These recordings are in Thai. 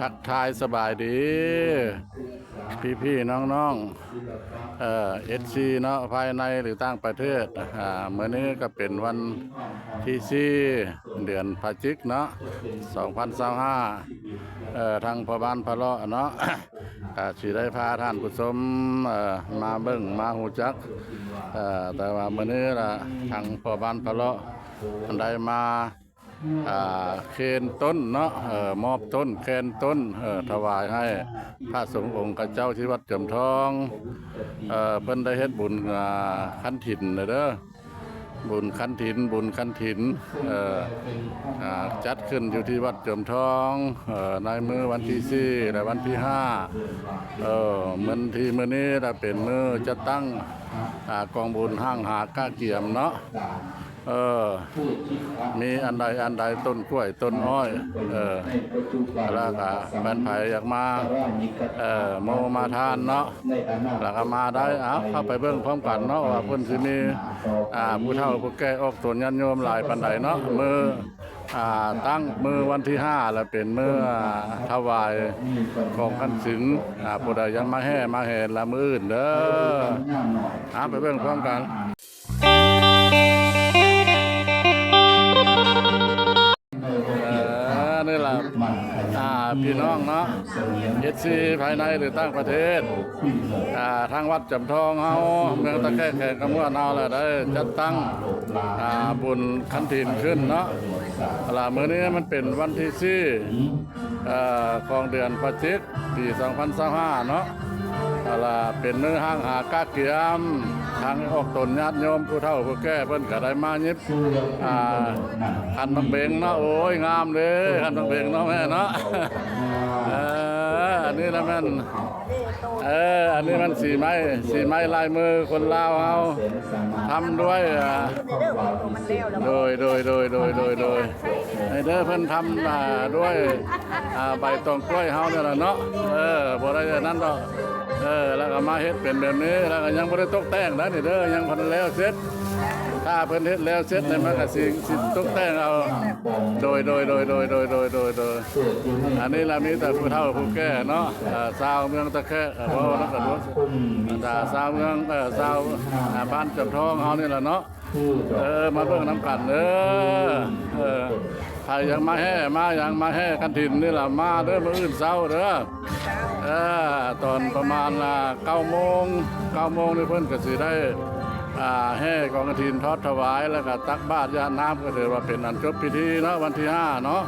ทักทายสบายดีพี่น้องSCเนาะภายในหรือต่างประเทศเมื่อนี้ก็เป็นวันที่4เดือนพฤศจิกเนาะ2025ทางพ่อบ้านพะเลาะเนาะก็สิได้พาท่านผู้ชมมาเบิ่งมาฮู้จักแต่ว่าเมื่อนี้ล่ะทางพ่อบ้านพะเลาะได้มาเคนต้นเนาะมอบต้นเคนต้นถวายให้พระสงฆ์องค์เจ้าที่วัดเจิมทองเพิ่นได้เฮ็ดบุญขันถินเด้อบุญขันถินจัดขึ้นอยู่ที่วัดเจิมทองในมื้อวันที่4และวันที่5มื้อนี้จะเป็นมื้อจะตั้งกองบุญห้างหาก้าเกียมเนาะมีอันใดต้นกล้วยต้นอ้อยแล้วก็แฟนไผ่อยากมาโมมาทานเนาะแล้วก็มาได้เข้าไปเบิ่งพร้อมกันเนาะว่าเพิ่นสิมีผู้เฒ่าผู้แก่ออกตนญาติโยมหลายปานใดเนาะมื้อตั้งมื้อวันที่5แล้วเป็นมื้อถวายของขันศีลผู้ใดยังมาแห่ละมื้ออื่นเด้อไปเบิ่งพร้อมกันนี่แหละพี่น้องเนาะSCภายในหรือต่างประเทศทางวัดจำทองเฮาเมืองตะแคงแขกกำเมืองเฮาแหละได้จัดตั้งบุญขันถินขึ้นเนาะมื้อนี้มันเป็นวันที่4ของเดือนพฤศจิกปี2025เนาะเป็นมื้อห้างหาก้าเกียมทางออกตนญาติโยมผู้เฒ่าผู้แก่เพิ่นก็ได้มายิบขันบังเบงเนาะโอ้ยงามเด้ขันบังเบงเนาะแม่เนาะอันนี้นะแม่นอันนี้มันสีไม้ลายมือคนลาวเฮาทำด้วยโดยให้เด้อเพิ่นทำด้วยใบตองกล้วยเฮาเนี่ยล่ะเนาะบ่ได้นั้นดอกแล้วก็มาเฮ็ดเป็นแบบนี้แล้วก็ยังบ่ได้ตกแต่งนะนี่เด้อยังบ่แล้วเสร็จถ้าเพิ่นเฮ็ดแล้วเสร็จเนี่ยมันก็สิตกแต่งเอาโดยอันนี้ล่ะมีแต่ผู้เฒ่าผู้แก่เนาะชาวเมืองตะแคเพราะว่าก็รู้ชาวเมืองชาวบ้านจำทองเฮานี่ล่ะเนาะมาเบิ่งน้ำกันเด้อใครยังมาแห่กันถิ่นนี่ล่ะมาเด้อมื้ออื่นเช้าเด้อตอนประมาณ9 โมงนี่เพิ่นก็สิได้แห่กองกฐินทอดถวายแล้วก็ตักบาตรญาติน้ำก็ถือว่าเป็นอันจบพิธีเนาะวันที่5เนาะ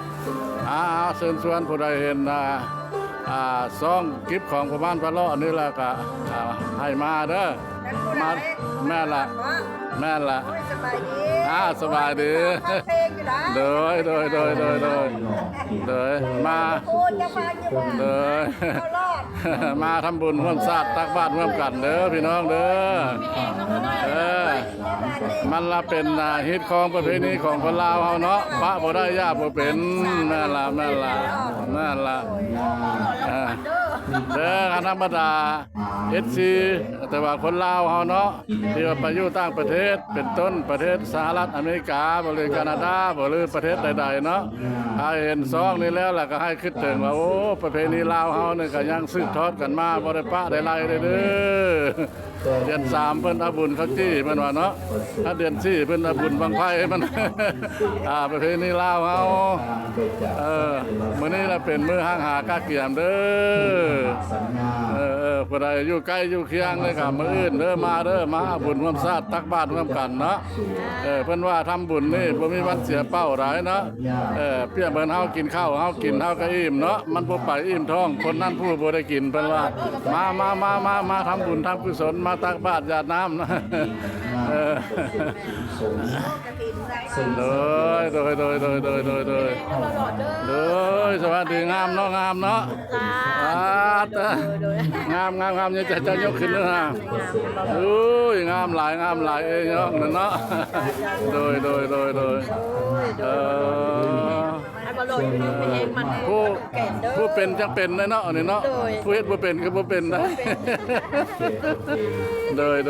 เชิญชวนผู้ใดเห็นซองกิฟต์ของพ่อบ้านพะเลาะนี่แหละก็ให้มาเด้อมาแม่ละสบายดีโดยมามาทำบุญร่วมชาติตักบาตรร่วมกันเด้อพี่น้องเด้อมันละเป็นฮิตของประเพณีของคนลาวเฮาเนาะพระบ่ได้ญาติบ่เป็นแม่ละเด้อธรรมดาSCแต่ว่าคนลาวเฮาเนาะที่ว่าไปอยู่ต่างประเทศเป็นต้นประเทศสหรัฐอเมริกาบ่หรือแคนาดาบ่หรือประเทศใดๆเนาะถ้าเห็นซองนี้แล้วล่ะก็ให้คิดถึงว่าโอ้ประเพณีลาวเฮานี่ก็ยังสืบทอดกันมาบ่ได้ปะได้ไล่เด้อเดือน3เพิ่นเอาบุญเขาจี้เพิ่นว่าเนาะถ้าเดือน4เพิ่นเอาบุญบังไฟมันประเพณีลาวเฮามื้อนี้ล่ะเป็นมื้อห้างหาก้าเกียมเด้อผู้ใดอยู่ใกล้อยู่เคียงเลยครับมื้ออื่นเด้อมาบุญร่วมชาติตักบาตรร่วมกันเนาะเพิ่นว่าทำบุญนี่บ่มีวันเสียเป้าหลายเนาะเปรียบเหมือนเฮากินข้าวเฮากินเฮาก็อิ่มเนาะมันบ่ไปอิ่มท้องคนนั้นผู้บ่ได้กินเพิ่นว่ามาทำบุญทำกุศลมาตักบาตรญาติน้ำนะโดยสวัสดีงามเนาะงามเนี่ยจะยกขึ้นนะงามหลายเนาะโดย บ่ลอยอยู่นี่เองมัน ผู้ แก่นเด้อ ผู้เป็นจังเป็นเนาะนี่เนาะ โดย ผู้เฮ็ดบ่เป็นก็บ่เป็นนะโดยไ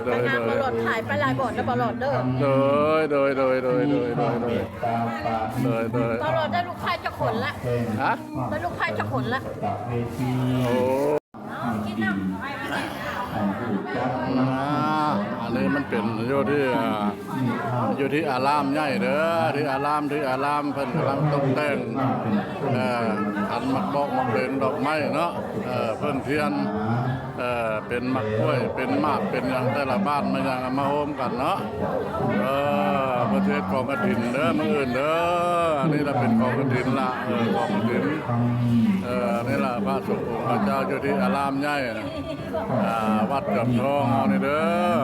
ปนางบ่หลอดถ่ายไปหลายบ่อนแล้วบ่หลอดเด้อ โดยบ่หลอดบ่หลอดได้ลูกไข่จะขนละ ฮะ ได้ลูกไข่จะขนละ โอ้อันนี้มันเป็นอยู่ที่อารามใหญ่เด้อที่อารามเพิ่นกำลังตกแต่งอันมักบอกมักเป็นดอกไม้เนาะเพิ่นเทียนเป็นมักกล้วยเป็นมากเป็นอย่างแต่ละบ้านมาอย่างมาโฮมกันเนาะประเทศกองกฐินเด้อมื้ออื่นเด้ออันนี้ละเป็นกองกฐินละกองกฐินนี่ล่ะพระสงฆ์องค์พระเจ้าอยู่ที่อารามใหญ่นะวัดจอมทองเอานี่เด้อ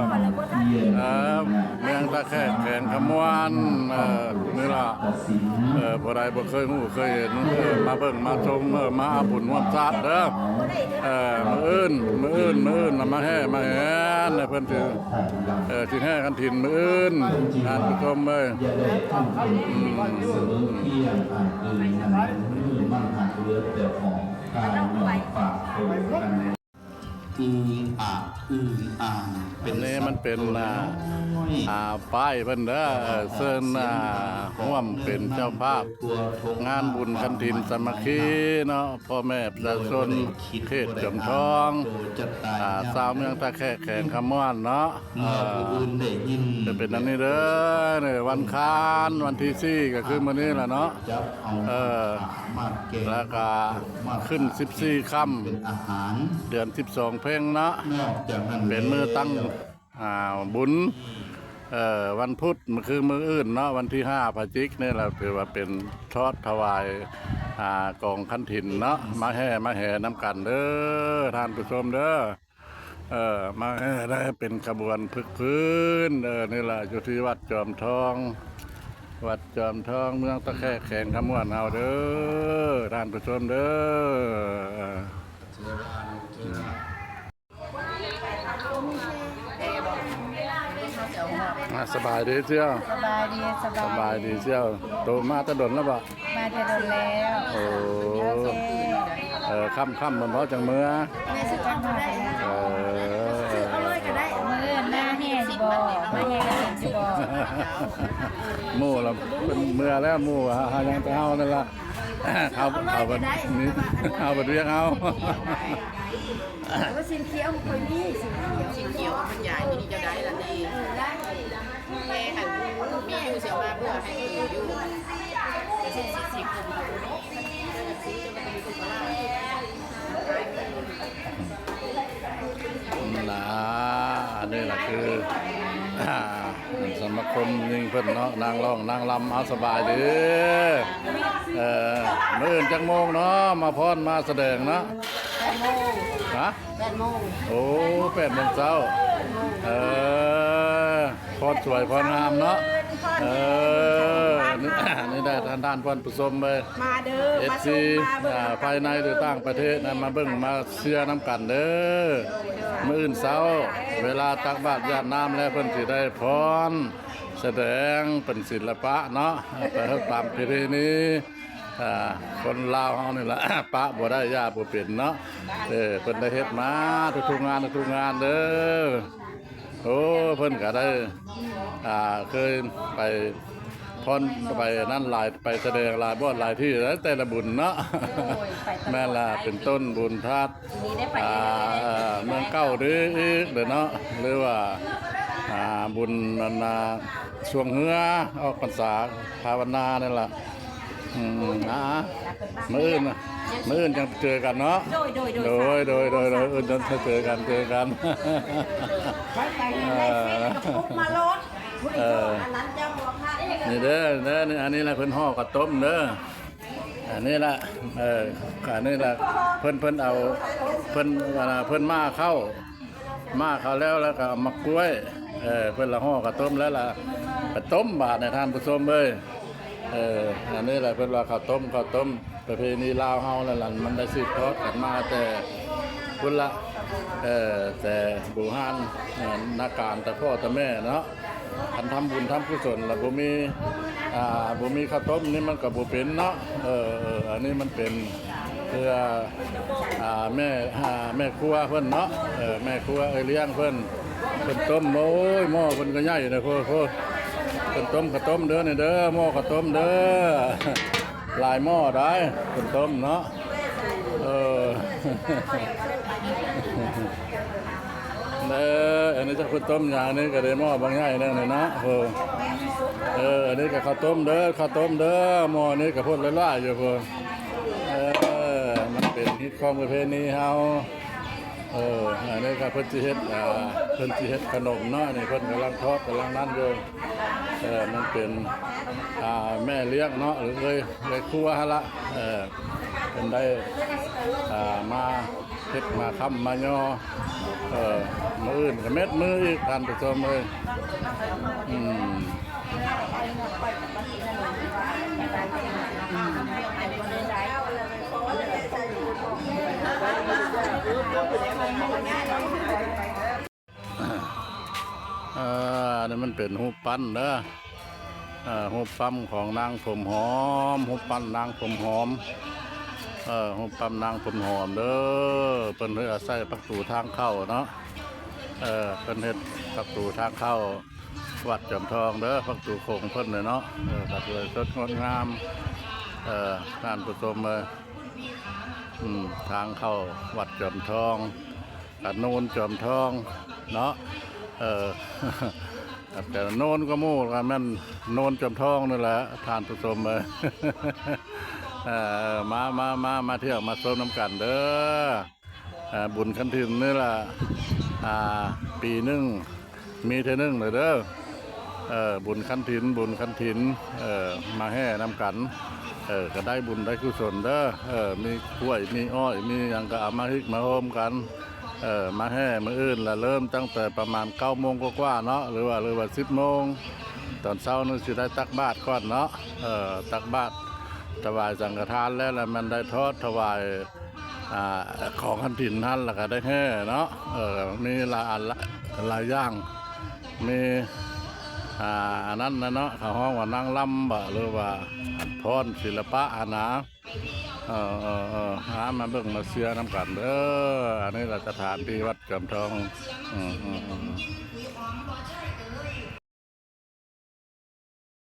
เมืองตะแคกแขนขมวนนี่ล่ะบ่ได้บ่เคยฮู้เคยเห็นมาเบิ่งมาชมมาอาบุญร่วมชาติเด้อมื้ออื่นมาแห่เพิ่นสิแห่กันถิ่นมื้ออื่นท่านผู้ชมเอ้ยเป็นนี้มันเป็นป้ายเพิ่นเด้อเชิญร่วมเป็นเจ้าภาพงานบุญคันถินสามัคคีเนาะพ่อแม่ประชาชนเขตจอมทองชาวเมืองตะแคกแขงขมวนเนาะจะเป็นอันนี้เด้อเนี่ยวันคานวันที่4ก็คือมื้อนี้ล่ะเนาะแล้วก็ขึ้น14ค่ำเดือน12เพ็งเนาะเป็นมื้อตั้งบุญวันพุธมันคือมื้ออื่นเนาะวันที่5พฤศจิกายนนี่แหละถือว่าเป็นทอดถวายกองคันถินเนาะมาแห่น้ำกันเด้อท่านผู้ชมเด้อมาแห่ได้เป็นขบวนพึกพื้นนี่แหละอยู่ที่วัดจอมทองเมืองตะแคกแขงขมวนเอาเด้อท่านผู้ชมเด้อสบายดีเจ้าสบายดีเจ้าโตมาตะดนแล้วบ่มาจะโดนแล้ว โอ้ค่ำมันเพราะจังเมื่อมือหน้าแห่สิบอมาแห่กันสิบอ หมู่เราเป็นเมื่อแล้วหมู่ยังไปเฮานั่นล่ะเอาบัดนี้เอาบัดเรียกเอาว่าสินเขียวมันค่อยมีสินเขียวมันใหญ่ที่นี่จะได้ละดีแม่หันมีอยู่เสียวมาเพื่อให้อยู่จะสิกลุ่มนี่แหละคือสมาคมยิงเพิ่นเนาะนางร้องนางลำเอาสบายดีมื้ออื่นจังโมงเนาะมาพรมาแสดงเนาะ8 โมง ฮะ 8 โมงโอ้8 โมงเช้าพรสวยพรงามเนาะนี่ได้ด้านพรผู้ชมเลยมาเด้อมาชมมาภายในหรือต่างประเทศมาเบิ่งมาเชียร์น้ำกันเด้อมื้ออื่นเช้าเวลาตักบาตรญาติน้ำแล้วเพิ่นสิได้พรแสดงเป็นศิลปะเนาะไปตามประเพณีคนลาวเฮานี่ล่ะปะบ่ได้ย่าบ่เป็นเนาะเพิ่นได้เฮ็ดมาทุกงานเด้อโอ้เพิ่นก็ได้เคยไปพรไปนั่นหลายไปแสดงหลายบ่หลายที่แล้วแต่ละบุญเนาะแม่ล่ะเป็นต้นบุญธาตุเมืองเก้าหรืออีกเด้อเนาะหรือว่าบุญนาช่วงเฮือออกพรรษาภาวนานั่นล่ะมื้ออื่นจังเจอกันเนาะโดยอื่นจะเจอกันมาลดนี่เด้อนี่อันนี้แหละเพิ่นห่อกับต้มเด้ออันนี้แหละอันนี้แหละเพิ่นเอาเพิ่นมาเข้าแล้วก็มากล้วยเพิ่นละห่อกับต้มแล้วล่ะต้มบาดในท่านผู้ชมเอ้ยอันนี้แหละเพิ่นว่าข้าวต้มประเพณีลาวเฮานั่นล่ะมันได้สืบทอดกันมาแต่พุ่นละแต่โบราณนาการแต่พ่อแต่แม่เนาะ คันทำบุญทำกุศลแล้วบ่มีบ่มีข้าวต้มนี่มันก็บ่เป็นเนาะอันนี้มันเป็นเพื่อแม่ครัวเพิ่นเนาะแม่ครัวเลี้ยงเพิ่นต้มโอ้ยหม้อเพิ่นก็ใหญ่นะโคเพิ่นต้มข้าวต้มเด้อนี่เด้อหม้อข้าวต้มเด้อหลายหม้อได้เพิ่นต้มเนาะอันนี้จะข้าวต้มอย่างนี้ก็ได้หม้อบางใหญ่นั่นน่ะเนาะอันนี้ก็ข้าวต้มเด้อข้าวต้มเด้อหม้อนี้ก็พ่นละๆอยู่พุ่นมันเป็นฮิตของประเพณีเฮาอันนี้ก็เพิ่นสิเฮ็ดขนมเนาะนี่เพิ่นกำลังทอดกำลังนั่นอยู่มันเป็นแม่เลี้ยงเนาะหรือเลยครัวฮะละเป็นได้มาเฮ็ดมาค้ำมาย่อมื้ออื่นก็เม็ดมืออีกท่านผู้ชมเอ้ยนี่มันเป็นหูปปั้นเด้อหูปปั้นของนางผมหอมหูปปั้นนางผมหอมหูปปั้นนางผมหอมเด้อเพิ่นเฮ็ดอาศัยประตูทางเข้าเนาะเพิ่นเฮ็ดประตูทางเข้าวัดจอมทองเด้อประตูโค้งเพิ่นเลยเนาะตัดเลยสดงดงามท่านผู้ชมเลยทางเข้าวัดจอมทองกับโนนจอมทองเนาะแต่โนนก็มู่กันแม่นโนนจอมทองนั่นแหละท่านผู้ชมเลยมาเที่ยวมาชมน้ำกันเด้อบุญคันถินนี่แหละปีหนึ่งมีเท่านึงเลยเด้อบุญคันถินมาแห่น้ำกันก็ได้บุญได้กุศลเด้อมีกล้วยมีอ้อยมีอย่างก็เอามาฮิกมาโฮมกันมาแห่มื้ออื่นละเริ่มตั้งแต่ประมาณ9 โมงกว่าเนาะหรือว่า10 โมงตอนเช้านี่สิได้ตักบาตรก่อนเนาะตักบาตรถวายสังฆทานแล้วมันได้ทอดถวายของคันถินท่านแล้วก็ได้แห่เนาะมีหลายอย่างมีอันนั้นนะเนาะเขาห้องว่านั่งลำบ่หรือว่าพรศิลปะนะหามาเบิ่งมาเสียน้ำกันเด้ออันนี้เราสถานที่วัดจอมทอง